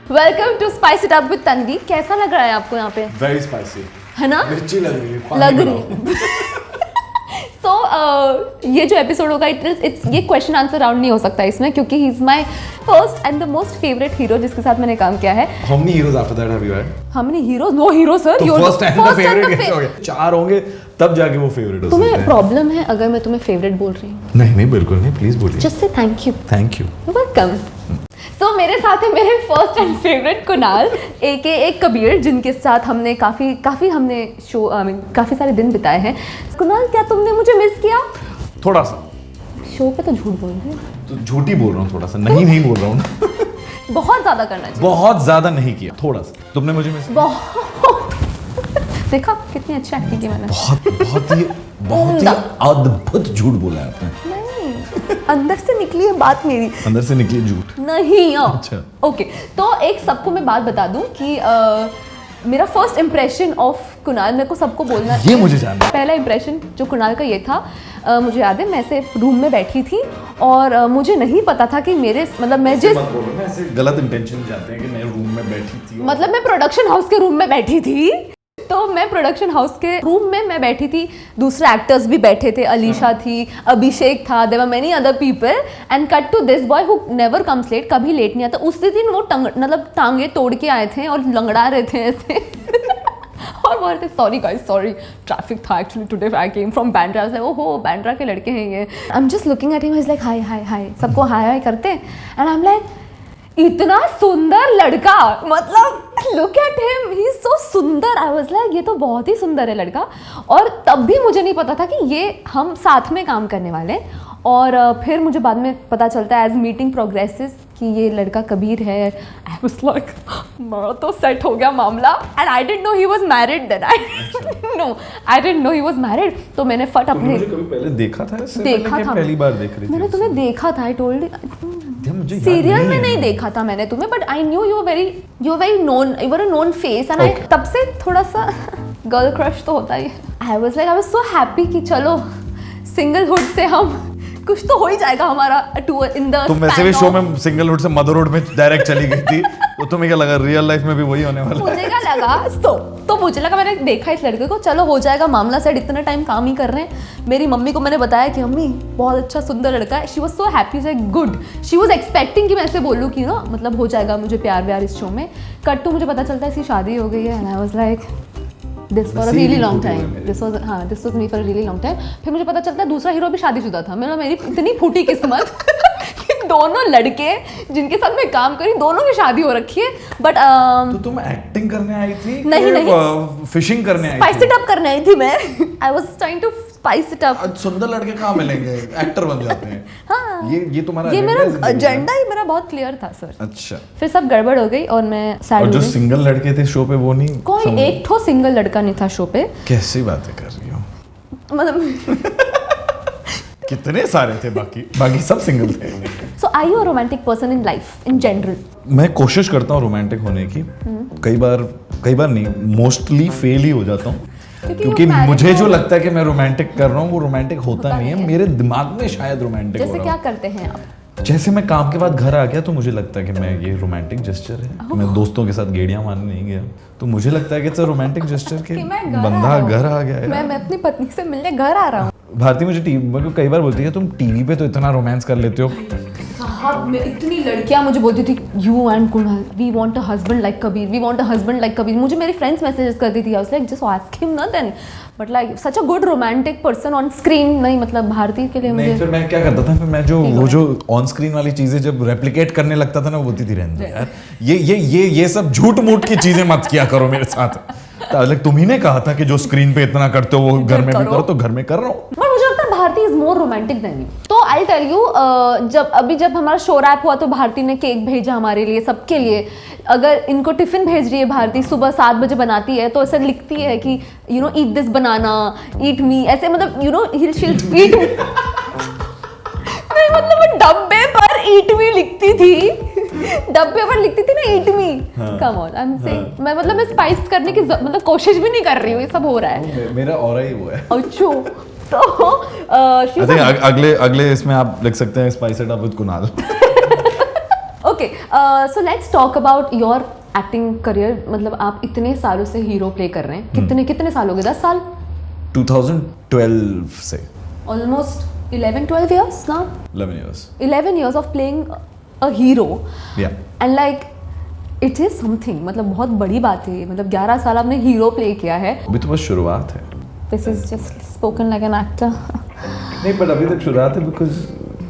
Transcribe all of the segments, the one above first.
Welcome to spice it up with Tanvi. कैसा लग रहा है आपको यहाँ पे? वेरी स्पाइसी है ना? मिर्ची लग रही है, लग रही तो ये जो एपिसोड होगा इट्स ये क्वेश्चन आंसर राउंड नहीं हो सकता इसमें, क्योंकि he is my first and the most favourite hero जिसके साथ मैंने काम किया है। How many heroes after that have you had? How many heroes? No hero sir. तो first and the favorite कैसे हो गया? 4 होंगे तब जाके वो फेवरेट हो सकते हैं। तुम्हें प्रॉब्लम है अगर मैं तुम्हें फेवरेट बोल रही हूँ? नहीं नहीं बिल्कुल नहीं, प्लीज बोलिए। जस्ट से thank you. Thank you. Welcome. So मेरे साथ है मेरे फर्स्ट एंड फेवरेट कुणाल एक कबीर, जिनके साथ हमने काफी हमने शो काफी सारे दिन बिताए हैं। कुणाल, क्या तुमने मुझे मिस किया? थोड़ा सा। शो पे तो झूठ बोल रहे हैं। तो झूठी बोल रहा हूँ थोड़ा सा, नहीं बोल रहा हूँ। बहुत ज्यादा करना चाहिए। बहुत ज्यादा नहीं किया, थोड़ा सा। तुमने मुझे मिस किया? बहुत। देखा कितनी अच्छी एक्टिंग की मैंने। बहुत ही अद्भुत झूठ बोला है आपने। नहीं, अंदर से निकली है बात मेरी। अंदर से निकली झूठ नहीं। अच्छा ओके, तो एक सबको मैं बात बता दूं कि मेरा फर्स्ट इम्प्रेशन ऑफ कुणाल, मेरे को सबको बोलना ये मुझे जानना है। पहला इम्प्रेशन जो कुणाल का ये था, मुझे याद है मैं ऐसे रूम में बैठी थी और मुझे नहीं पता था कि मेरे मतलब मैं जिस ऐसे गलत इंटेंशन जाते हैं कि मैं रूम में बैठी थी, मतलब मैं प्रोडक्शन हाउस के रूम में बैठी थी। तो मैं प्रोडक्शन हाउस के रूम में मैं बैठी थी, दूसरे एक्टर्स भी बैठे थे, अलीशा थी, अभिषेक था, there were many other people and cut to this boy who never comes late, कभी लेट नहीं आता। उस दिन वो मतलब टांगे तोड़ के आए थे और लंगड़ा रहे थे ऐसे। और बोल रहे सॉरी गाइस, सॉरी ट्रैफिक था actually today, I came from Bandra. I was like ओहो बैंड्रा के लड़के हैं ये। I am just looking at him, he is like hi hi hi, सबको हाय हाय करते एंड आई एम लाइक इतना सुंदर लड़का, मतलब look at him, he is so सुंदर। आई वाज लाइक ये तो बहुत ही सुंदर है लड़का। और तब भी मुझे नहीं पता था कि ये हम साथ में काम करने वाले हैं। और फिर मुझे बाद में पता चलता है एज मीटिंग प्रोग्रेसेस कि ये लड़का कबीर है। आई वाज लाइक मेरा तो सेट हो गया मामला and I didn't know he was married then. I didn't know he was married. तो मैंने फट अपने मुझे कभी पहले देखा था इससे देखा पहले था, पहली बार देख रही थी? मैंने तुम्हें देखा था, आई टोल्ड मुझे सीरियल में नहीं देखा था मैंने तुम्हें, but I knew you very known, you were a known face and I तब से थोड़ा सा गर्ल क्रश तो होता ही। आई वाज सो हैप्पी कि चलो सिंगलहुड से हम कुछ तो हो ही जाएगा हमारा इन द। तुम वैसे भी शो में सिंगलहुड से मदरहुड में डायरेक्ट चली गई थी, तो तुम्हें क्या लगा रियल लाइफ में भी वही होने वाला है? मुझे क्या लगा तो मुझे लगा, मैंने देखा इस लड़के को, चलो हो जाएगा मामला सेट, इतना टाइम काम ही कर रहे हैं। मेरी मम्मी को मैंने बताया कि मम्मी बहुत अच्छा सुंदर लड़का है। शी वाज सो हैप्पी, से गुड, शी वाज एक्सपेक्टिंग कि मैं ऐसे बोलूँ कि ना मतलब हो जाएगा मुझे प्यार व्यार इस शो में। कट टू मुझे पता चलता है इसकी शादी हो गई है and I was like this for a really long time, this was me for a really long time. फिर मुझे पता चलता है दूसरा हीरो भी शादीशुदा था। मेरी इतनी फूटी किस्मत कि दोनों लड़के जिनके साथ मैं काम करी दोनों की शादी हो रखी है। बट तो तुम एक्टिंग करने आई थी? नहीं, फिशिंग करने आई थी? स्पाइस इट अप करने आई थी मैं। I was trying to spice it up. सुंदर लड़के कहाँ मिलेंगे, एक्टर बन जाते हैं। हाँ, ये तुम्हारा ये मेरा एजेंडा ही मेरा बहुत क्लियर था सर। अच्छा, फिर सब गड़बड़ हो गई और मैं सैड और हो जो गई। सिंगल लड़के थे शो पे वो नहीं? कोई एक ठो सिंगल लड़का नहीं था शो पे। कैसी बातें कर रही हो? मतलब कितने सारे थे, बाकी सब सिंगल थे। So are you a romantic person in life in general? मैं कोशिश करता हूँ रोमांटिक होने की, कई बार नहीं, मोस्टली फेल ही हो जाता हूँ, क्योंकि मुझे जो लगता है कि मैं रोमांटिक कर रहा हूँ वो रोमांटिक होता नहीं है। मेरे दिमाग में शायद रोमांटिक हो रहा जैसे क्या करते हैं आप? जैसे मैं काम के बाद घर आ गया तो मुझे लगता है कि मैं ये रोमांटिक जेस्चर है। मैं दोस्तों के साथ गेड़ियां मारने नहीं गया तो मुझे लगता है कि इट्स अ रोमांटिक जेस्चर के बंदा घर आ गया है। मैं अपनी पत्नी से मिलने घर आ रहा हूँ। भारती मुझे टीवी कई बार बोलती है तुम टीवी पे तो इतना रोमांस कर लेते हो। साहब मैं इतनी लड़कियां मुझे बोलती थी you and Kunal we want a husband like Kabir, we want a husband like Kabir. मुझे मेरी फ्रेंड्स मैसेजेस करती थी, I was like just ask him ना then, but like such a good romantic person on screen. नहीं मतलब भारती के लिए मुझे नहीं, फिर मैं क्या करता था, फिर मैं जो ऑन स्क्रीन वाली चीजें जब रेप्लिकेट करने लगता था ना, वो बोलती थी रहने दो यार, ये सब झूठ मूठ की चीजें मत किया करो मेरे साथ। तुम ही ने कहा था कि जो स्क्रीन पे इतना करते हो वो घर में भी करो, तो घर में कर रहा हूँ। बट मुझे लगता है Bharti is more romantic than you. तो आई टेल यू, जब हमारा शो रैप हुआ तो भारती ने केक भेजा हमारे लिए, सबके लिए। अगर इनको टिफिन भेज रही है भारती, सुबह 7 बजे बनाती है, तो ऐसे लिखती है कि you know eat this banana, eat me, ऐसे मतलब यू नो शील ईट नहीं मतलब वो डब्बे पर ईट मी लिखती थी, डब्बे पर लिखती थी ना eat me. Come on, I am saying मैं मतलब मैं स्पाइस करने की मतलब कोशिश भी नहीं कर रही हूँ, ये सब हो रहा है। मेरा ऑरा ही वो है। अच्छा तो I think अगले इसमें आप लिख सकते हैं spice it up with Kunal. Okay, so let's talk about your acting career. मतलब आप इतने सालों से हीरो प्ले कर रहे हैं. कितने साल हो गए? 10 साल? 2012 से. Almost 11-12 years now. 11 years. 11 years of playing a hero. Yeah. And like it is something. मतलब बहुत बड़ी बात है. मतलब 11 साल आपने हीरो प्ले किया है. अभी तो बस शुरुआत है. This is just spoken like an actor. नहीं, पर अभी तक शुरुआत है because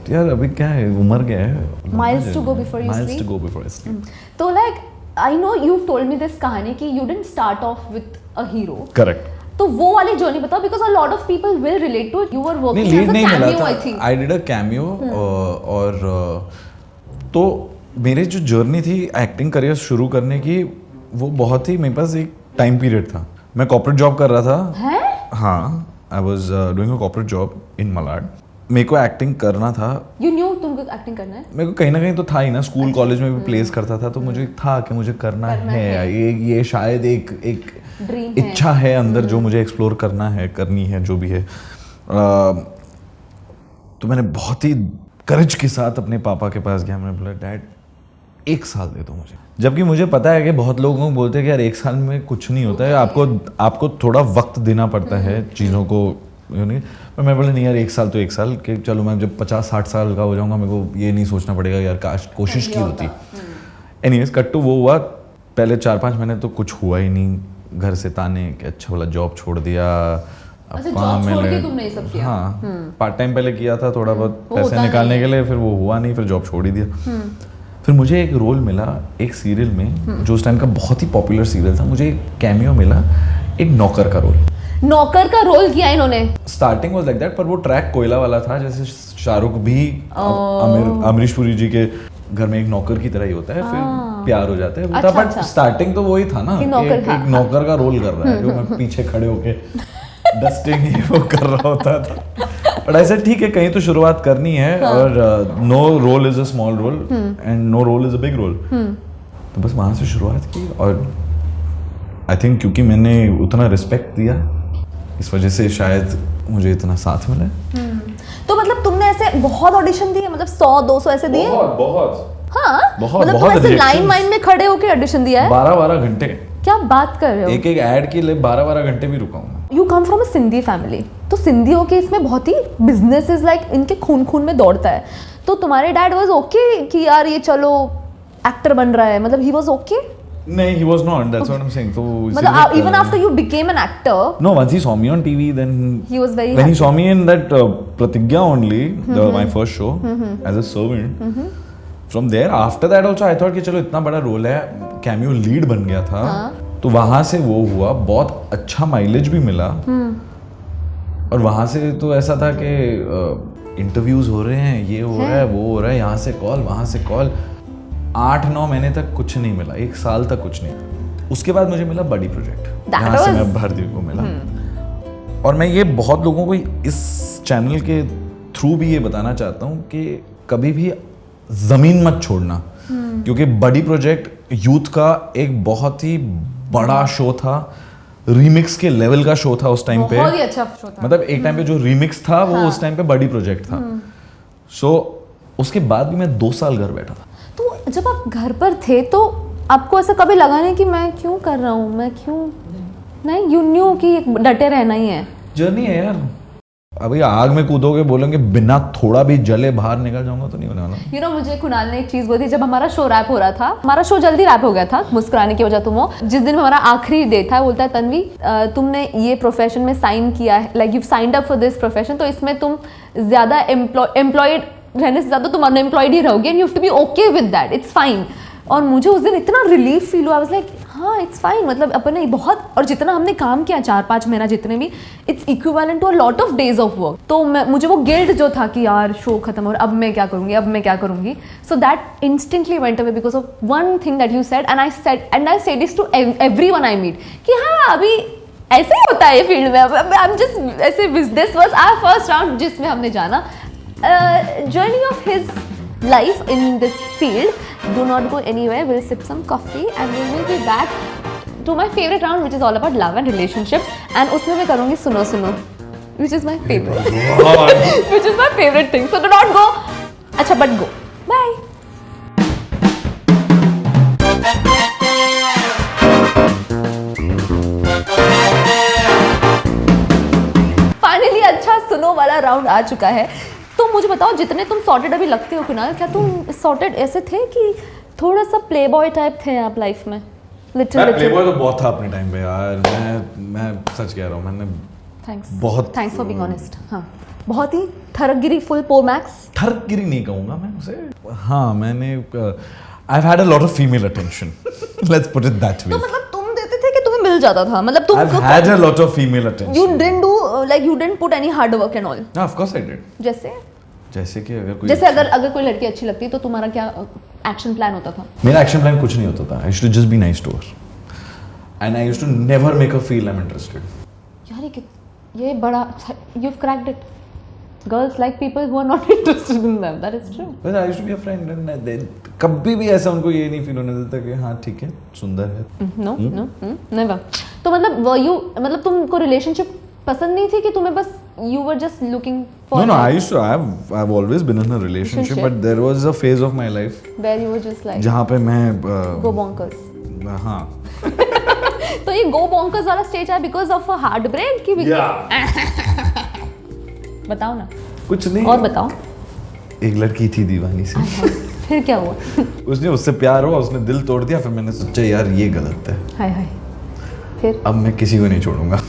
यार अभी क्या है, उम्र क्या है. Miles to go before you Miles sleep. to go before I sleep. तो like I know you've told me this कहानी कि you didn't start off with a hero. Correct. तो वो वाली जर्नी बताओ because a lot of people will relate to it. You were working नहीं, as a नहीं मिला cameo, था. I think. I did a cameo और तो मेरी जो जर्नी थी एक्टिंग करियर शुरू करने की, वो बहुत ही, मेरे पास एक टाइम पीरियड था. मैं कॉर्पोरेट जॉब कर रहा था. हैं? हाँ, I was doing a corporate job in Malad. मेरे को एक्टिंग करना था. You knew तुमको एक्टिंग करना है? मेरे को कहीं ना कहीं तो था ही ना, स्कूल कॉलेज में भी प्लेस करता था, तो मुझे था कि मुझे करना है. ये शायद एक ड्रीम इच्छा है अंदर जो मुझे एक्सप्लोर करना है, करनी है, जो भी है. तो मैंने बहुत ही करेज के साथ अपने पापा के पास गया. मैंने बोला डैड 1 साल दे दो मुझे. जबकि मुझे पता है कि बहुत लोगों को बोलते हैं कि यार 1 साल में कुछ नहीं होता है, आपको थोड़ा वक्त देना पड़ता है चीज़ों को. पर मैं बोला नहीं यार 1 साल तो 1 साल के, चलो मैं जब 50-60 साल का हो जाऊंगा मेरे को ये नहीं सोचना पड़ेगा यार काश कोशिश की होती. एनीवेज कट टू वो हुआ. पहले 4-5 महीने तो कुछ हुआ ही नहीं. घर से ताने कि अच्छा वाला जॉब छोड़ दिया. अच्छा, जॉब छोड़ के तुमने ये सब किया? हाँ, पार्ट टाइम पहले किया था थोड़ा बहुत पैसे निकालने के लिए, फिर वो हुआ नहीं, फिर जॉब छोड़ ही दिया. फिर मुझे एक रोल मिला एक सीरियल में जो उस टाइम का बहुत ही पॉपुलर सीरियल था. मुझे एक कैमियो मिला, एक नौकर का रोल. नौकर का रोल किया इन्होंने? स्टार्टिंग वाज लाइक दैट, पर वो ट्रैक कोयला वाला था. जैसे शाहरुख भी अमरीश पुरी जी के घर में एक नौकर की तरह ही होता है, फिर प्यार हो जाता है वो था. बट स्टार्टिंग तो वही था ना, एक नौकर का रोल कर रहा है जो मैं पीछे खड़े होके डस्टिंग वो कर रहा होता था. बट ऐसे ठीक है, कहीं तो शुरुआत करनी है. और no role is a small role and no role is a big role. तो बस वहां से शुरुआत की. और आई थिंक क्योंकि मैंने उतना रिस्पेक्ट दिया, इस वजह से शायद मुझे इतना साथ मिला. तो मतलब तुमने ऐसे बहुत ऑडिशन दिए? मतलब 100-200 ऐसे दिए? बहुत. हाँ, बहुत मतलब तुम ऐसे लाइन में खड़े होके ऑडिशन दिया है? 12-12 घंटे. क्या बात कर रहे हो? एक ऐड के लिए 12-12 घंटे भी रुका हूँ. You come from a Sindhi family, तो सिंधियों के इसमें बहुत ही बिजनेस इज लाइक इनके खून में दौड़ता है. तो तुम्हारे डैड वाज ओके कि यार ये चलो एक्टर बन रहा है? मतलब ही वाज ओके? नहीं, he was not. That's what I'm saying. So मतलब even after you became an actor? No, once he saw me on TV, then he was very when happy. he saw me in that Pratigya only, my first show as a servant. From there, after that also, I thought कि चलो इतना बड़ा role है, cameo lead बन गया था. तो वहां से वो हुआ, बहुत अच्छा माइलेज भी मिला. और वहां से तो ऐसा था कि इंटरव्यूज हो रहे हैं, ये हो रहा है, वो हो रहा है, यहाँ से कॉल, वहां से कॉल. 8-9 महीने तक कुछ नहीं मिला, 1 साल तक कुछ नहीं. उसके बाद मुझे मिला बड़ी प्रोजेक्ट, जहाँ से मैं भारतीय को मिला. और मैं ये बहुत लोगों को इस चैनल के थ्रू भी ये बताना चाहता हूँ कि कभी भी जमीन मत छोड़ना. क्योंकि बड़ी प्रोजेक्ट यूथ का एक बहुत ही बड़ा शो था. रीमिक्स के लेवल का शो था उस टाइम पे. बहुत ही अच्छा शो था. मतलब एक टाइम पे जो रीमिक्स था वो उस टाइम पे बड़ी प्रोजेक्ट था. सो उसके बाद भी मैं 2 साल घर बैठा था. तो जब आप घर पर थे तो आपको ऐसा कभी लगा नहीं कि मैं क्यों कर रहा हूँ, मैं क्यों नहीं? यू न्यू कि डटे रहना ही है. जर्नी है यार. अभी आग में कूदोगे, बोलेंगे बिना थोड़ा भी जले बाहर निकल जाऊंगा तो नहीं होने वाला. यू नो, मुझे कुणाल ने एक चीज बोली जब हमारा शो रैप हो रहा था. हमारा शो जल्दी रैप हो गया था मुस्कुराने की वजह तुम हो. जिस दिन हमारा आखिरी डे था, बोलता है तन्वी तुमने ये प्रोफेशन में साइन किया है, like you signed up for this profession, तो इसमें तुम ज्यादा एम्प्लॉयड रहने से ज्यादा तुम अनएम्प्लॉयड ही रहोगे and you have to be okay with that, it's fine. और मुझे उस दिन इतना रिलीफ फील हुआ. आई वाज लाइक हाँ इट्स फाइन. मतलब अपने बहुत, और जितना हमने काम किया 4-5 महीना जितने भी, it's equivalent to a lot of days of work. तो मुझे वो गिल्ट जो था कि यार शो खत्म हो रहा, अब मैं क्या करूँगी, अब मैं क्या करूँगी. So that instantly went away because of one thing that you said and I said this to everyone I meet कि हाँ अभी ऐसे ही होता है ये फील्ड में. आई एम जस्ट ऐसे, this was our first round जिसमें हमने जाना. Journey of his life in this field. Do not go anywhere. We'll sip some coffee and we will be back to my favorite round, which is all about love and relationships. And उसमें मैं करूँगी सुनो सुनो. which is my favorite. Which is my favorite thing. So do not go. अच्छा, but go. Bye. Finally अच्छा सुनो वाला round आ चुका है। तो मुझे बताओ, जितने तुम सॉर्टेड अभी लगते हो कुणाल, क्या तुम सॉर्टेड ऐसे थे कि थोड़ा सा प्ले बॉय टाइप थे आप लाइफ में? लिटिल प्लेबॉय तो बहुत था अपने टाइम पे यार। मैं सच कह रहा हूँ, मैंने थैंक्स फॉर बीइंग ऑनेस्ट। हाँ, बहुत ही थरकगिरी फुल पो मैक्स। थरकगिरी नहीं कहूँगा मैं उसे। हाँ, मैंने I've had a lot of female attention. Let's put it that way. तो मतलब तुम देते थे कि तुम्हें मिल जाता था? मतलब तुम I've had a lot of female attention. You didn't do like you didn't put any hard work and all. No, of course I did. जैसे कि अगर कोई लड़की अच्छी लगती तो तुम्हारा क्या एक्शन प्लान होता था? मेरा एक्शन प्लान कुछ नहीं होता था. I used to just be nice to her. And I used to never make her feel I'm interested. यार ये बड़ा you've cracked it. Girls like people who are not interested in them. That is true. But I used to be a friend and कभी भी ऐसा उनको ये नहीं feel होने देता कि हाँ ठीक है, सुंदर है. No, never. तो मतलब तुमको रिलेशनशिप पसंद नहीं थी कि तुम्हें बस you were just looking for? No, I've always been in a relationship, but there was a phase of my life where you were just like जहाँ पे मैं go bonkers. हाँ. तो ये go bonkers वाला स्टेज है because of a heartbreak की? बताओ ना. कुछ नहीं. और बताओ. एक लड़की थी दीवानी सी. फिर क्या हुआ? उसने उससे प्यार हुआ, उसने दिल तोड़ दिया, फिर मैंने सोचा यार ये गलत है. हाय हाय. फिर अब मैं किसी को नहीं छोड़ूंगा.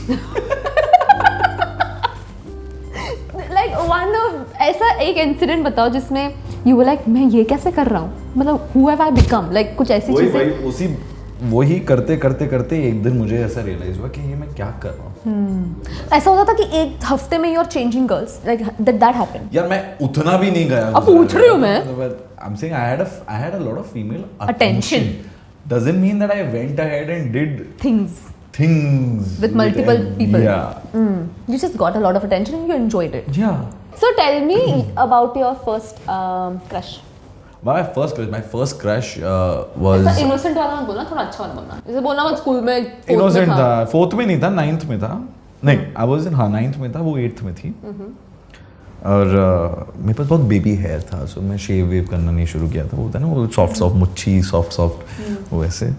ऐसा एक इंसिडेंट बताओ जिसमें you were like मैं ये कैसे कर रहा हूँ, मतलब who have I become, like कुछ ऐसी चीजें. वही करते एक दिन मुझे ऐसा रियलाइज हुआ कि ये मैं क्या कर रहा हूँ. ऐसा होता था कि एक हफ्ते में you are changing girls, like that happened. यार मैं उतना भी नहीं गया. अब पूछ रही हूँ मैं. I'm saying I had a lot of female attention. Doesn't mean that I went ahead and did things with multiple people. Yeah. You just got a lot of attention and you enjoyed it. Yeah. So tell me about your first crush. My first crush was. ऐसा innocent वाला मत बोलना, थोड़ा अच्छा वाला बोलना. जैसे बोलना मत स्कूल में. Innocent था. 4th में नहीं था, 9th में था. नहीं, I was in 9th में था, वो 8th में थी. और मेरे पास बहुत बेबी हेयर था, सो मैं शेव वेव करना नहीं शुरू किया था. वो होता है ना, वो सॉफ्ट मुच्छी सॉफ्ट वो ऐसे.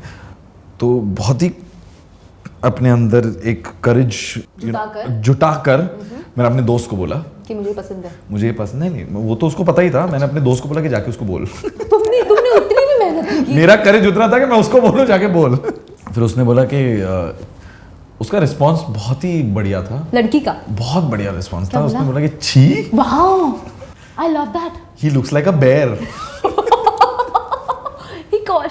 तो बहुत ही अपने अंदर एक करेज जुटाकर मैंने अपने दोस्त को बोला कि मुझे पसंद है. मुझे पसंद है. नहीं, वो तो उसको पता ही था. मैंने अपने दोस्त को बोला कि जाके उसको बोल. तुमने उतनी भी मेहनत की. मेरा करेज उतना था कि मैं उसको बोलूं जाके बोल. फिर उसने बोला कि उसका रिस्पांस बहुत ही बढ़िया था. लड़की का बहुत बढ़िया रिस्पांस था. उसने बोला कि छी, wow, I love that, he looks like a bear.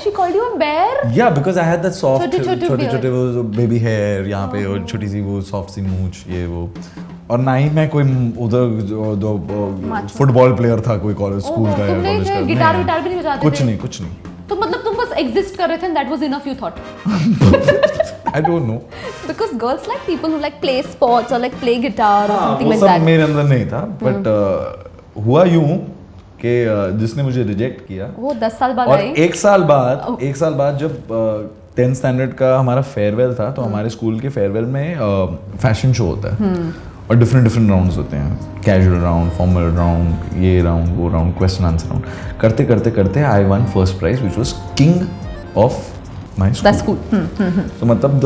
She called you a bear? Yeah, because I had that soft छोटे वो baby hair यहाँ पे और छोटी सी वो soft सी मूंछ ये वो. और ना ही मैं कोई उधर फुटबॉल प्लेयर था कोई कॉलेज स्कूल का या कॉलेज का. गिटार भी नहीं बजाते थे? कुछ नहीं. तो मतलब तुम बस एग्जिस्ट कर रहे थे and that was enough, you thought? I don't know. Because girls like people who like play sports or like play guitar or something like that. वो सब मेरे अंदर नहीं था. But हुआ यूं कि जिसने मुझे रिजेक्ट किया वो 10 साल बाद और आई. एक साल बाद जब 10th स्टैंडर्ड का हमारा फेयरवेल था, तो हमारे स्कूल के फेयरवेल में फैशन शो होता है और डिफरेंट राउंड्स होते हैं. कैजुअल राउंड, फॉर्मल राउंड, ये राउंड, वो राउंड, क्वेश्चन आंसर राउंड. करते I won first prize which was king of my school. तो मतलब द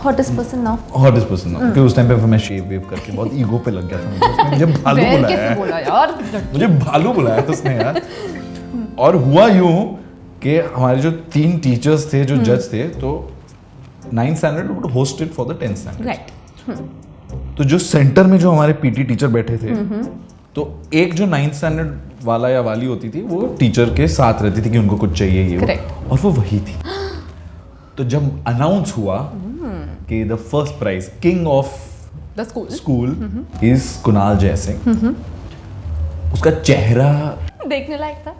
hottest person now. क्योंकि उस टाइम पे मैं शेव वेव करके बहुत ईगो पे लग गया था. उसने मुझे भालू बुलाया. मुझे भालू बुलाया उसने यार. और हुआ यूं कि हमारे जो 3 टीचर्स थे जो जज थे, तो 9th standard would hosted for the 10th standard. Right. तो जो सेंटर में जो हमारे पीटी टीचर बैठे थे, तो एक जो 9th स्टैंडर्ड वाला या वाली होती थी, वो टीचर के साथ रहती थी कि उनको कुछ चाहिए ये, और वो वही थी. तो जब अनाउंस हुआ कि the first prize king of the school is Kunal Jaisingh, उसका चेहरा देखने लायक था.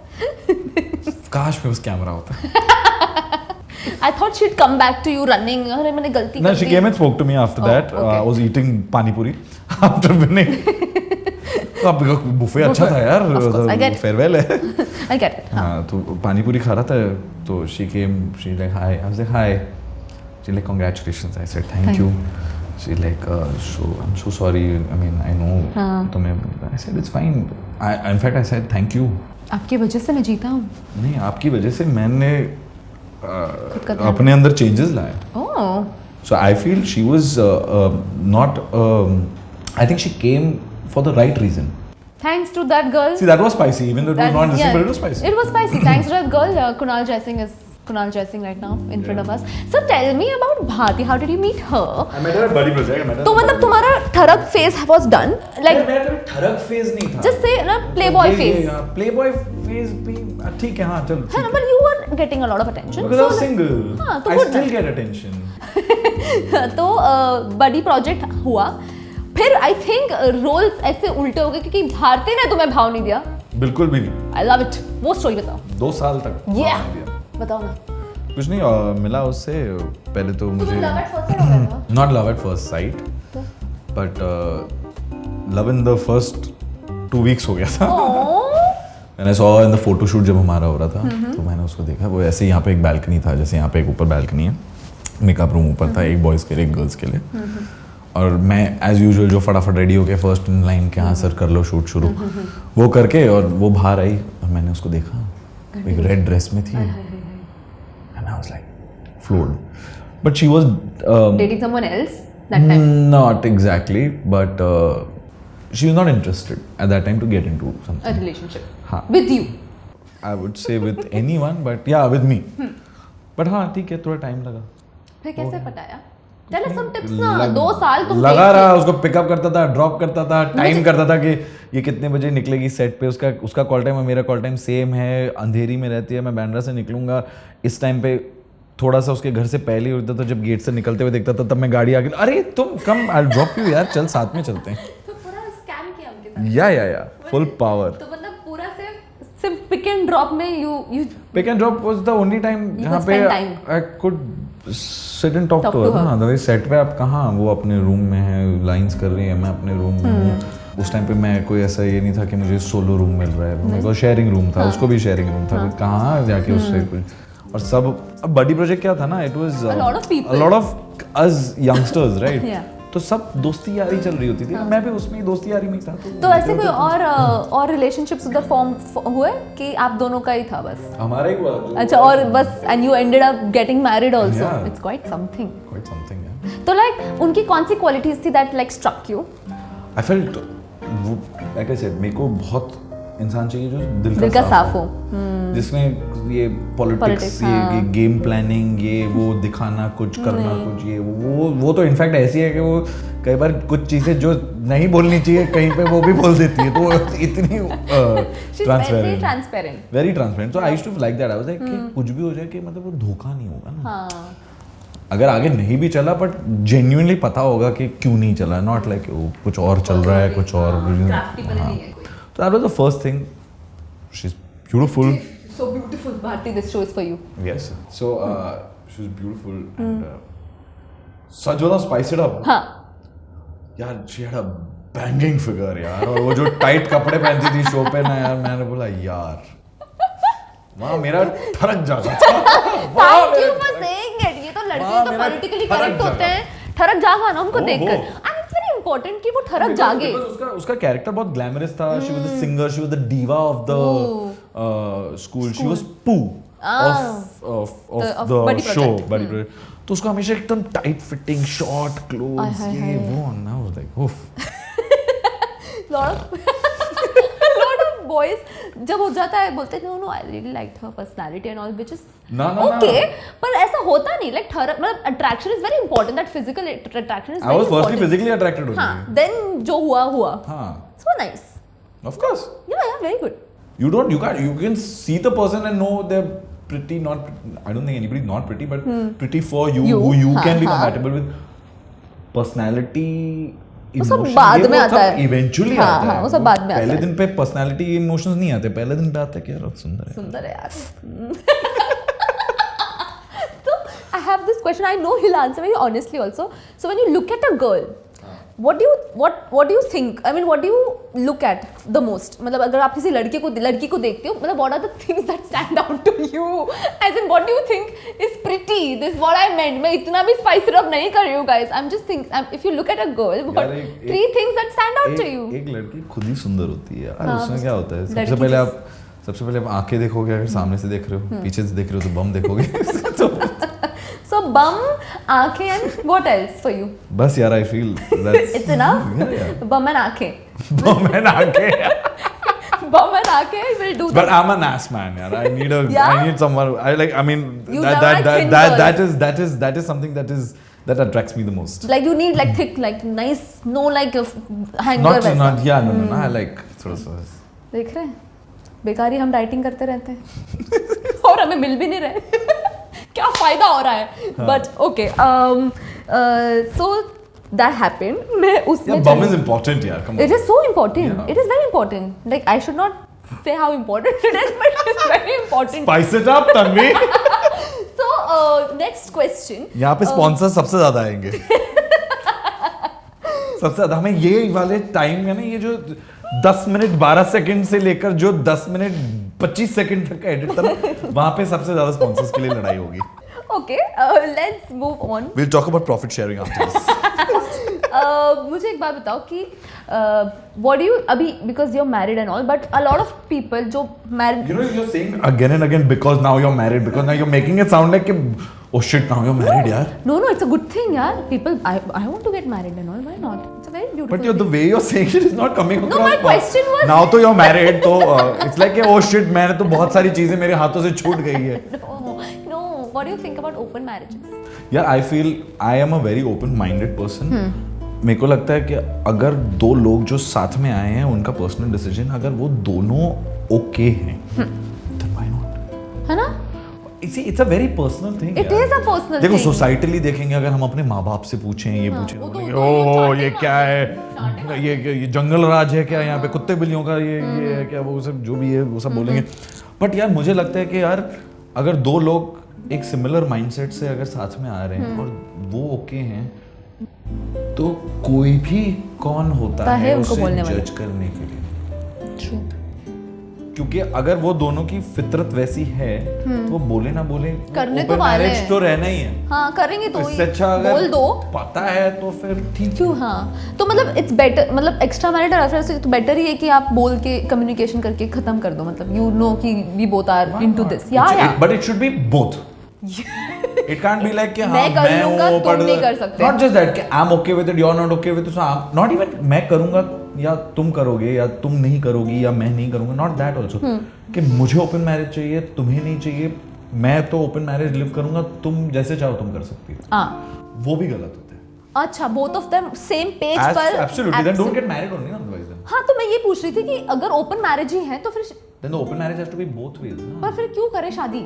काश में उस कैमरा होता. I thought she'd come back to you running. अरे मैंने गलती कर दी. No, she came and spoke to me after that. I was eating pani puri after winning. अब बुफे अच्छा था यार, फेयरवेल है. I get it. हाँ, तो पानी पूरी खा रहा था, तो she came, she like hi, I was like hi, she like congratulations, I said thank you. She's like, so I'm so sorry. I mean, I know. तुम्हें I said it's fine. In fact, I said thank you. आपकी वजह से मैं जीता हूँ. नहीं, आपकी वजह से मैंने अपने अंदर changes लाए. Oh. So I feel she was not. I think she came for the right reason. Thanks to that girl. See, that was spicy. Even though it was not interesting, but it was spicy. It was spicy. Thanks to that girl, Kunal Jaising right now in front of us. So tell me about Bharti. How did you meet her? I met her at Buddy Project. तो मतलब तुम्हारा ठरक phase was done? Like मेरा कभी ठरक phase नहीं था. just say ना playboy phase. Playboy phase भी ठीक है, हाँ चलो. है ना, but you were getting a lot of attention. Because I was single. हाँ, तो I good still get attention. तो Buddy Project हुआ. फिर I think roles ऐसे उल्टे हो गए क्योंकि भारती ने तुम्हें भाव नहीं दिया. बिल्कुल भी नहीं. I love it. वो story बताओ. 2 साल तक. Yeah. बताओ ना. कुछ नहीं मिला उससे. पहले तो मुझे love at first sight हो गया था? not love at first sight, but love in the first 2 weeks हो गया था. मैंने saw in the photo shoot जब हमारा हो रहा था, तो मैंने उसको देखा. वो ऐसे यहाँ पे एक balcony था, जैसे यहाँ पे एक ऊपर balcony है, मेकअप रूम ऊपर था, एक बॉयज़ के लिए, एक गर्ल्स के लिए. और मैं एज यूजुअल जो फटाफट रेडी होके फर्स्ट इन लाइन के हाँ सर कर लो शूट शुरू, वो करके और वो बाहर आई और मैंने उसको देखा, एक रेड ड्रेस में थी. And I was like floored. But she was Dating someone else that time? Not exactly, but she was not interested at that time to get into something. A relationship. हाँ. With you? I would say with anyone, but yeah, with me. But हाँ ठीक है, थोड़ा time लगा. फिर कैसे पटाया? Tell us some tips ना. 2 साल तुम लगा रहा, उसको पिकअप करता था, ड्रॉप करता था, टाइम करता था कि ये कितने बजे निकलेगी सेट पे. उसका कॉल टाइम और मेरा कॉल टाइम सेम है. अंधेरी में रहती है, मैं बैंड्रा से निकलूंगा इस टाइम पे. थोड़ा सा उसके घर से पहले ही होता था, जब गेट से निकलते हुए देखता था तब मैं गाड़ी आके, अरे तुम कम, आई ड्रॉप यू यार, चल साथ में चलते हैं. तो पूरा स्कैम किया उनके साथ. या फुल पावर. तो मतलब पूरा सिर्फ पिक एंड ड्रॉप में you pick and drop was the only time जहाँ पे I could sit and talk to her. Otherwise set पे आप कहाँ, वो अपने रूम में है, लाइंस कर रही है, मैं अपने रूम में हूँ. उस टाइम पे मैं कोई ऐसा ये नहीं था कि मुझे सोलो रूम मिल रहा है. मेरे को शेयरिंग रूम था, उसको भी शेयरिंग रूम था. कहाँ जाके उससे कुछ. और सब अब बडी प्रोजेक्ट क्या था ना, it was a lot of us youngsters, right? तो सब दोस्ती यारी चल रही होती थी. मैं भी उसमें ही दोस्ती यारी में था. तो ऐसे कोई और रिलेशनशिप्स उधर फॉर्म हुए कि आप दोनों का ही था बस? हमारा ही हुआ. अच्छा, और बस and you ended up getting married also. It's quite something. Yeah. तो लाइक उनकी कौन सी क्वालिटीज थी that like struck you? I felt like I said, मेरे को बहुत इंसान चाहिए जो दिल का साफ हो, जिसमें ये पॉलिटिक्स, ये गेम प्लानिंग, ये वो दिखाना कुछ, करना कुछ, ये वो तो इनफैक्ट ऐसी है कि वो कई बार कुछ चीजें जो नहीं बोलनी चाहिए कहीं पे वो भी बोल देती है. तो इतनी transparent, very transparent. So I used to like that. I was like कि कुछ भी हो जाए कि मतलब वो धोखा नहीं होगा ना. अगर आगे नहीं भी चला बट जेन्युइनली पता होगा कि क्यों नहीं चला. नॉट लाइक कुछ और चल रहा है, कुछ और. So that was the first thing. She's beautiful. So beautiful, Bharti. This show is for you. Yes. So she was beautiful and सच बता, spice it up. हाँ. यार she had a banging figure यार. और वो जो टाइट कपड़े पहनती थी शो पे ना यार, मैंने बोला यार वहाँ मेरा ठरक जागा था. Thank you for saying it. ये तो लड़के तो politically correct होते हैं. ठरक जागा ना उनको देखकर. इम्पोर्टेंट कि वो ठरक जागे. उसका कैरेक्टर बहुत ग्लैमरस था. She was the singer, she was the diva of the school. She was Poo of the show buddy project. तो उसको हमेशा एकदम टाइट फिटिंग शॉर्ट क्लोथ्स, ये वो. ना वाज लाइक उफ. lot of boys जब हो जाता है बोलते हैं no I really like her personality and all which is okay. पर ऐसा होता नहीं. लाइक मतलब attraction is very important. That physical attraction is I was firstly physically attracted only. हां, देन जो हुआ. हां, so nice. Of course. Yeah very good. You can see the person and know they're pretty. Not, I don't think anybody not pretty, but pretty for you who you can be compatible with. Personality, emotion, बाद में आता है. Eventually आता है. वो सब बाद में आता है. पहले दिन पे personality emotions नहीं आते. पहले दिन पे आता है कि यार सुंदर है यार. So I have this question. I know he'll answer very honestly also. So when you look at a girl, what do you think? I mean, what do you look at the most? मतलब अगर आप किसी लड़की को देखते हो, मतलब what are the things that stand out to you? As in what do you think is pretty? This is what I meant. मैं इतना भी spice it up नहीं कर रही हूँ guys. I'm just thinking if you look at a girl, what three things that stand out to you? एक लड़की खुद ही सुंदर होती है यार, हाँ, उसमें क्या होता है? लड़की सबसे पहले आप आंखें देखोगे, अगर सामने से देख रहे हो, पीछे से देख रहे हो तो बम देखोगे. So bum, आंखें and what else for you? बस यार, I feel that's It's enough. Yeah. Bum and आंखें. Bum and आंखें. Bum and आंखें will do But that. I'm an ass man, यार. I need someone. I mean, You love that is something that attracts me the most. Like you need like thick, like nice, no like a hanger वैसा. No. I like sort of. देख रहे हैं? बेकारी हम writing करते रहते हैं और हमें मिल भी नहीं रहे. क्या फायदा हो रहा है? But okay, so that happened. मैं उसमें Yeah, bum is important, यार. Come on. It is so important. Yeah. It is very important. Like I should not say how important it is, but it is very important. Spice it up, Tanvi. So next question. यहाँ पे sponsor सबसे ज्यादा आएंगे. सबसे ज्यादा हमें ये वाले टाइम है ना, ये जो 10 मिनट 12 सेकंड से लेकर जो 10 मिनट 25 सेकंड तक का एडिट था ना, वहां पे सबसे ज्यादा स्पॉन्सर्स के लिए लड़ाई होगी. Okay, let's move on. We'll talk about profit sharing after this. मुझे एक बात बताओ कि what do you अभी because you're married and all, but a lot of people जो married. You know, you're saying again and again because now you're married, because now you're making it sound like oh shit, now you're married, yaar. No, it's a good thing, yaar. People, I want to get married and all. Why not? It's a very beautiful. But the way you're saying it is not coming across. No, my question was. Now तो you're married, तो it's like oh shit, मैंने तो बहुत सारी चीजें मेरे हाथों से छूट गई है. No. What do you think about open marriages? Yeah, I feel I am a very open-minded person. मेरे को लगता है कि अगर दो लोग जो साथ में आए हैं, उनका पर्सनल डिसीजन अगर वो दोनों ओके हैं, then why not? है ना? It's a very personal thing. It is a personal देखो, thing. सोसाइटली देखेंगे, अगर हम अपने माँ बाप से पूछें, ये पूछें, वो तो तो बोलेंगे ये ओह ये क्या है, ये जंगल राज है क्या, यहाँ पे कुत्ते बिल्लियों का ये है क्या, वो सब जो भी है वो सब बोलेंगे. बट यार मुझे लगता है कि यार अगर दो लोग एक सिमिलर माइंडसेट से अगर साथ में आ रहे हैं और वो ओके हैं, तो कोई भी कौन होता है उसे जज करने के लिए. True. क्योंकि अगर वो दोनों की फितरत वैसी है, तो वो बोले ना बोले, करने open तो वाले marriage हैं. तो रहना ही है. हाँ, करेंगे तो इससे अच्छा अगर बोल दो. पता है तो फिर ठीक. क्यों? हाँ, तो मतलब इट्स बेटर, मतलब एक्स्ट्रा मैरिटल अफेयर से तो बेटर ही है कि आप बोल के कम्युनिकेशन करके खत्म कर दो. मतलब यू नो कि we both are into this. But it should be both. It can't be like कि हाँ मैं लूंगा, तुम नहीं कर सकते. Not just that कि I'm okay with it, you're not okay with it, so I'm not even मैं करूँगा या तुम करोगे या तुम नहीं करोगी या मैं नहीं करूँगा. Not that also कि मुझे ओपन मैरिज चाहिए, तुम्हें नहीं चाहिए, मैं तो ओपन मैरिज लिव करूँगा, तुम जैसे चाहो तुम कर सकती हो. हाँ, वो भी गलत होता है. अच्छा, both of them same page पर. Absolutely, then don't get married only otherwise then. हाँ, तो मैं ये पूछ रही थी कि अगर ओपन मैरिज ही है तो फिर Then the open marriage has to be both ways. ना. पर फिर क्यों करे शादी?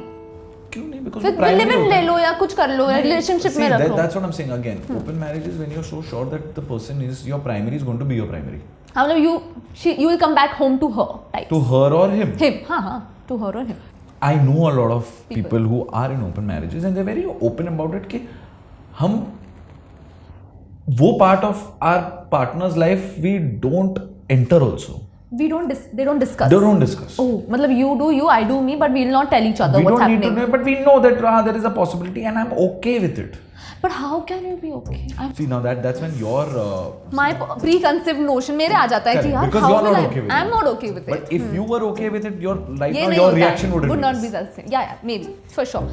क्यों नहीं? Because फिर लिव इन ले लो या कुछ कर लो, रिलेशनशिप में रखो. That's what I'm saying again. Open marriage is when you're so sure that the person is your primary is going to be your primary. हाँ, मतलब you will come back home to her type. To her or him. Him, हाँ, to her or him. I know a lot of people who are in open marriages and they're very open about it कि हम वो part of our partner's life we don't enter also. They don't discuss. They don't discuss. Oh, मतलब you do you, I do me, but we will not tell each other We what's don't happening. need to know, but we know that there is a possibility and I'm okay with it. But how can you be okay? See now that's when your My preconceived notion मेरे आ जाता है कि यार because how you're will not I? okay with I'm it. not okay with it. But if you were okay with it, your ये now नहीं your होता reaction है. would not be the same. Yeah, maybe for sure.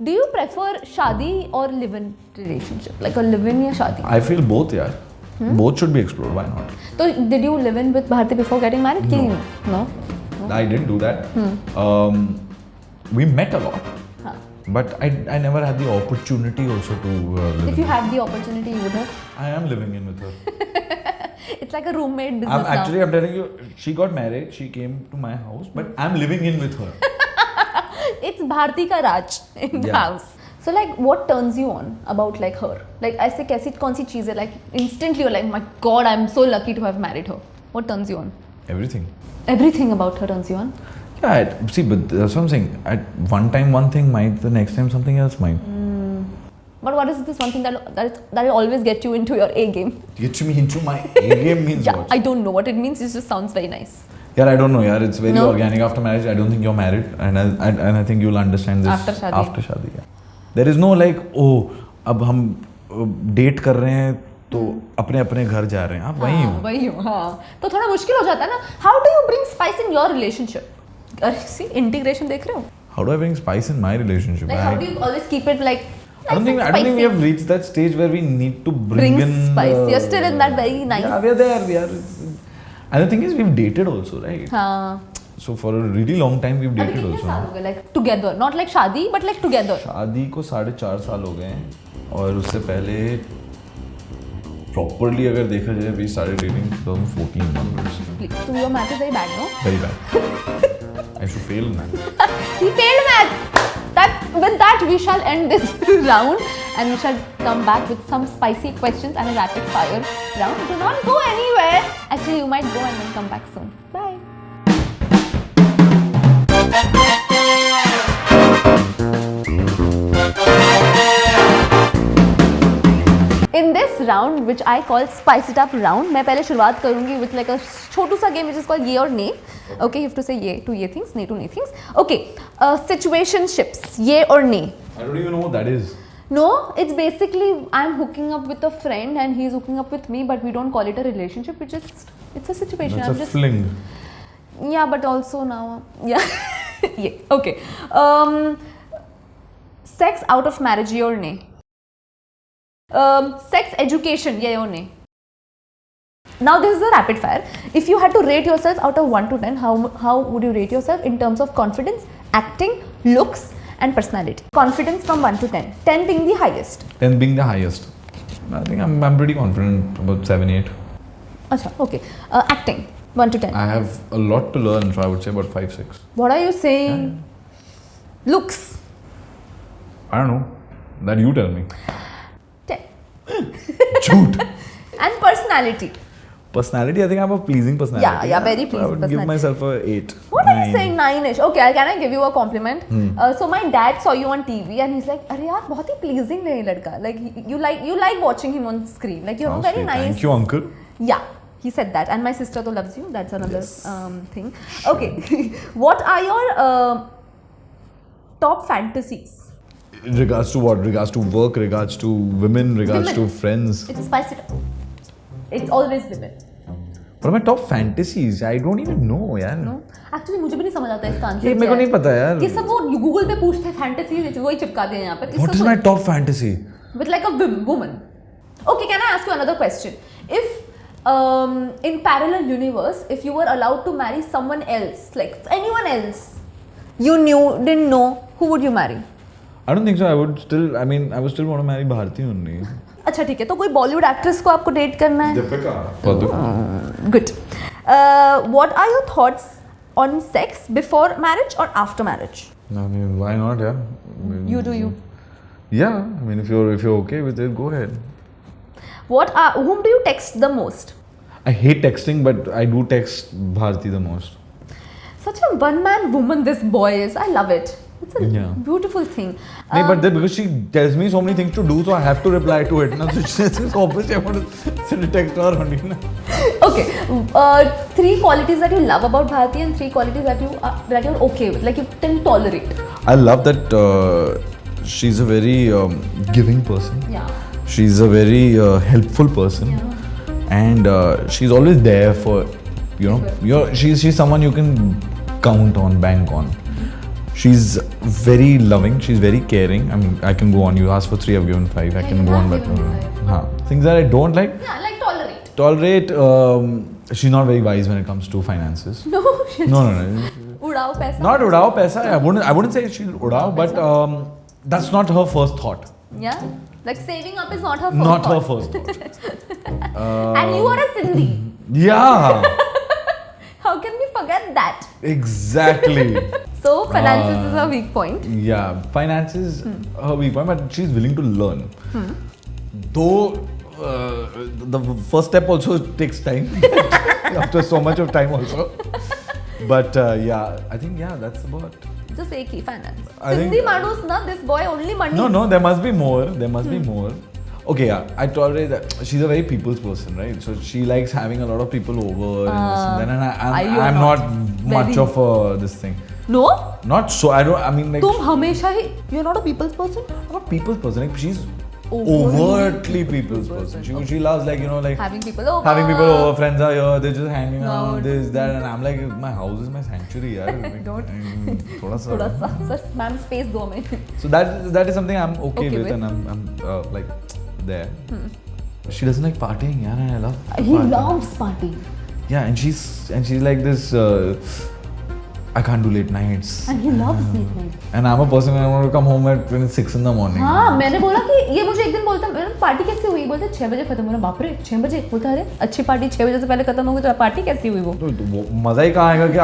Do you prefer शादी or live-in relationship? Like a live-in या शादी? I feel both यार. Both should be explored. Why not? So did you live in with Bharti before getting married? No. I didn't do that. We met a lot, but I never had the opportunity also to live. If you had the opportunity, you would have. I am living in with her. It's like a roommate business now. I'm telling you, she got married. She came to my house, but I'm living in with her. It's Bharti ka Raj in the house. So like what turns you on about like her? Like ऐसे कैसी कौन सी चीज़ है like instantly you're like my God I'm so lucky to have married her. What turns you on? Everything. Everything about her turns you on? Yeah, see, but that's what I'm saying. At one time one thing might, the next time something else might. But what is this one thing that'll always get you into your A game? Get me into my A game means Yeah, what? I don't know what it means. It just sounds very nice. Yeah, I don't know, yaar. It's very No? organic after marriage. I don't think you're married, and I think you'll understand this After शादी. After शादी, yeah. There is no like, oh, अब हम date कर रहे हैं तो अपने अपने घर जा रहे हैं. आप वहीं हो. वही हो, हाँ. तो थोड़ा मुश्किल हो जाता है ना. How do you bring spice in your relationship? See, integration देख रहे हो? How do I bring spice in my relationship? Like how do you always keep it like? I don't think we have reached that stage where we need to bring in spice. You're still in that very nice. Yeah, we are there. We are. And the thing is, we've dated also, right? हाँ. So for a really long time, we've अभी dated कितने also. साल हो गए? Like together, not like शादी, but like together. शादी को 4.5 साल हो गए हैं और उससे पहले properly अगर देखा जाए, we started dating 2014 onwards. So your math is very bad, no? Very bad. I should fail in that. He failed math. With that, we shall end this round and we shall come back with some spicy questions and a rapid fire round. Do not go anywhere. Actually, you might go and then come back soon. Bye. In this round, which I call spice it up round, मैं पहले शुरुआत करूँगी with like a छोटू सा game which is called ये और ने. Okay, you have to say ये to ये things, ने to ने things. Okay, situationships, ये और ने. I don't even know what that is. No, it's basically I'm hooking up with a friend and he's hooking up with me, but we don't call it a relationship. It's a situation. That's I'm a just fling. yeah, but also now yeah yeah. Okay. Sex out of marriage, ये और ने. Sex education, yeah or nay? Now this is a rapid fire. If you had to rate yourself out of 1 to 10, how would you rate yourself in terms of confidence, acting, looks and personality? Confidence from 1 to 10. 10 being the highest. 10 being the highest. I think I'm pretty confident about 7, 8. Achha, okay. Acting 1 to 10. I have a lot to learn, so I would say about 5, 6. What are you saying? Looks. I don't know. That you tell me. 10. Shoot. And personality. Personality, I think I have a pleasing personality. Yeah, very pleasing I would give personality. myself a 8. What are you saying? 9ish. Okay, can I give you a compliment? Hmm. So my dad saw you on TV and he's like, "अरे यार बहुत ही pleasing है ये लड़का." Like you like watching him on screen. Like you're Oh, very sweet. nice. Thank you, uncle. Yeah, he said that, and my sister though loves you. That's another Yes. thing. Okay, what are your top fantasies? In regards to what? Regards to work, regards to women, regards Women. to friends. It's spice it up. It's always women. What are my top fantasies? I don't even know, यार. No, actually मुझे भी नहीं समझ आता इसका answer. ये मेरे को नहीं पता यार. ये सब वो गूगल पे पूछते हैं फैंटेसी वही चिपका दिए यहाँ पर. What is my top fantasy? With like a woman. Okay, can I ask you another question? If in parallel universe, if you were allowed to marry someone else, like anyone else, you didn't know, who would you marry? I don't think so. I would still want to marry Bharti only. अच्छा ठीक है, तो कोई Bollywood actress को आपको date करना है? Deepika. Good. What are your thoughts on sex before marriage or after marriage? I mean, why not? Yeah. You do you. Yeah. I mean, if you're okay with it, go ahead. Whom do you text the most? I hate texting, but I do text Bharti the most. Such a one-man woman this boy is. I love it. It's a Yeah. beautiful thing. No, but because she tells me so many things to do, so I have to reply to it. Now, so it's obviously I want to send a text to her only. Na? Okay, 3 qualities that you love about Bharti and 3 qualities that you're okay with, like you can tolerate. I love that she's a very giving person. Yeah. She's a very helpful person, and she's always there for she's someone you can count on, bank on. She's very loving. She's very caring. I mean, I can go on. You asked for 3, I've given 5. I can go on, but things that I don't like. Yeah, like tolerate. Tolerate. She's not very wise when it comes to finances. No, she'll No. Udao paisa. Not udao paisa. I wouldn't say she'll udao, but that's not her first thought. Yeah, like saving up is not her first Not her thought. first thought. And you are a Sindhi. Yeah. How can we forget that? Exactly. So finances is a weak point. Yeah, finances her weak point, but she's willing to learn. Though the first step also takes time. After so much of time also. But yeah, I think that's about just एक ही finance. I think- Sindhi माणूस ना, this boy only money. No, there must be more. There must be more. Okay, yeah, I tolerate that. She's a very people's person, right? So she likes having a lot of people over and this and that. And you're I'm not much very- of this thing. No? Not so. I mean, like, तुम हमेशा ही you're not a people's person. I'm not people's person. Like, she's Overly overtly people's person. She loves, like, you know, like Having people over. having people over. Friends are here. They're just hanging out. Out. This, that, and I'm like, my house is my sanctuary. Yaar. Don't. थोड़ा सा. थोड़ा सा sir ma'am space दो हमें. So that is something I'm okay with, with. and I'm like there. She doesn't like partying, yeah, and I love. He partying. loves party. Yeah, and she's like this. I can't do late nights. And he loves late night. And I'm a person when I want to come home at 6 in the morning. हाँ मैंने बोला कि ये मुझे एक दिन बोलता madam party कैसे हुई, बोलते 6 बजे खत्म हुआ. बाप रे 6 बजे. बोलता अरे अच्छी पार्टी 6 बजे से पहले खत्म हो गई तो पार्टी कैसी हुई वो. तो वो मजा ही कहाँ आएगा कि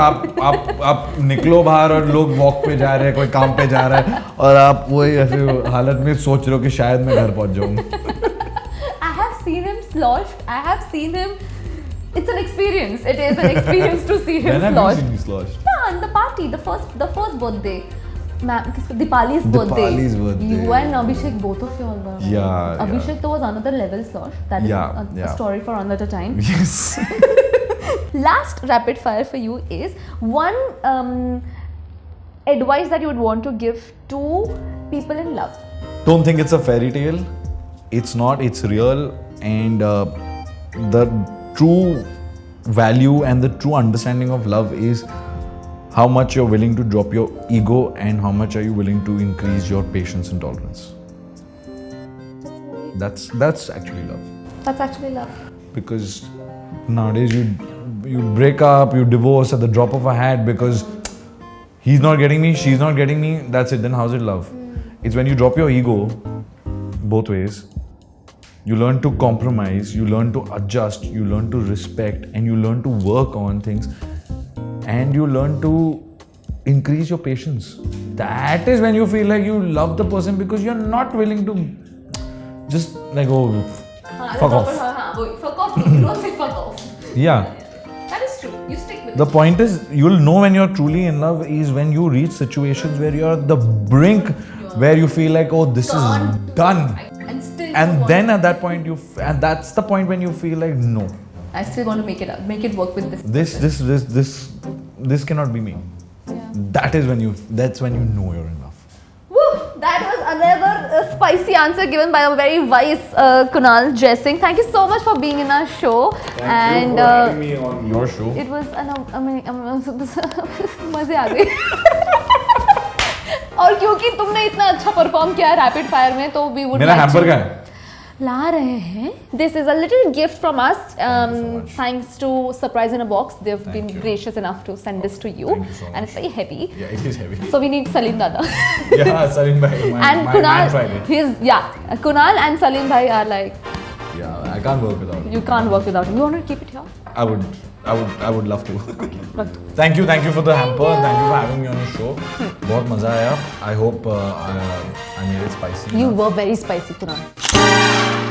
आप निकलो बाहर और लोग वॉक पे जा रहे हैं, कोई काम पे जा रहा है और आप वही ऐसे हालत में सोच रहे हो कि शायद मैं घर पहुंच जाऊँ. I have seen him sloshed. I have seen him. It's an experience. It is an experience to see him When have you sloshed. seen me sloshed? Yeah, in the party, the first birthday. Ma'am, Dipali's birthday. Dipali's birthday. You and Abhishek, both of you all were. Yeah, Abhishek though was another level slosh. That is Yeah, a yeah. story for another time. Yes. Last rapid fire for you is one advice that you would want to give to people in love. Don't think it's a fairy tale. It's not. It's real, and the true value and the true understanding of love is how much you're willing to drop your ego and how much are you willing to increase your patience and tolerance. That's actually love. That's actually love. Because nowadays you break up, you divorce at the drop of a hat because he's not getting me, she's not getting me. That's it. Then how's it love? It's when you drop your ego both ways. You learn to compromise, you learn to adjust, you learn to respect, and you learn to work on things, and you learn to increase your patience. That is when you feel like you love the person because you're not willing to just like, oh, fuck off. Fuck off. You don't say fuck off. Yeah. That is true. You stick with The point is, you'll know when you're truly in love is when you reach situations where you're at the brink, where you feel like, oh, this is done. And still you And want- then at that point, and that's the point when you feel like, no, I still want to make it work with this. this cannot be me. Yeah. That's when you know you're in love. Woo! That was another spicy answer given by a very wise Kunal Jaising. Thank you so much for being in our show. me on your show. It was मजे आ गए. और क्योंकि तुमने इतना अच्छा perform किया है rapid fire में तो वी वुड मेरा हैम्पर का है. ला रहे हैं. This is a little gift from us. Thank you so much. Thanks to Surprise in a Box. They've been you. gracious enough to send this to you. Thank you so And much. it's very heavy. Yeah, it is heavy. So we need Salim Dada. Yeah, Salim bhai, And my Kunal, man Friday. Kunal and Salim bhai are like, Yeah, I can't work without him. you can't work without him. You want to keep it here? I would love to. रख दो. Thank you for the hamper. Thank you for having me on your show. बहुत मजा आया. I hope I made it spicy. You were very spicy, Kunal.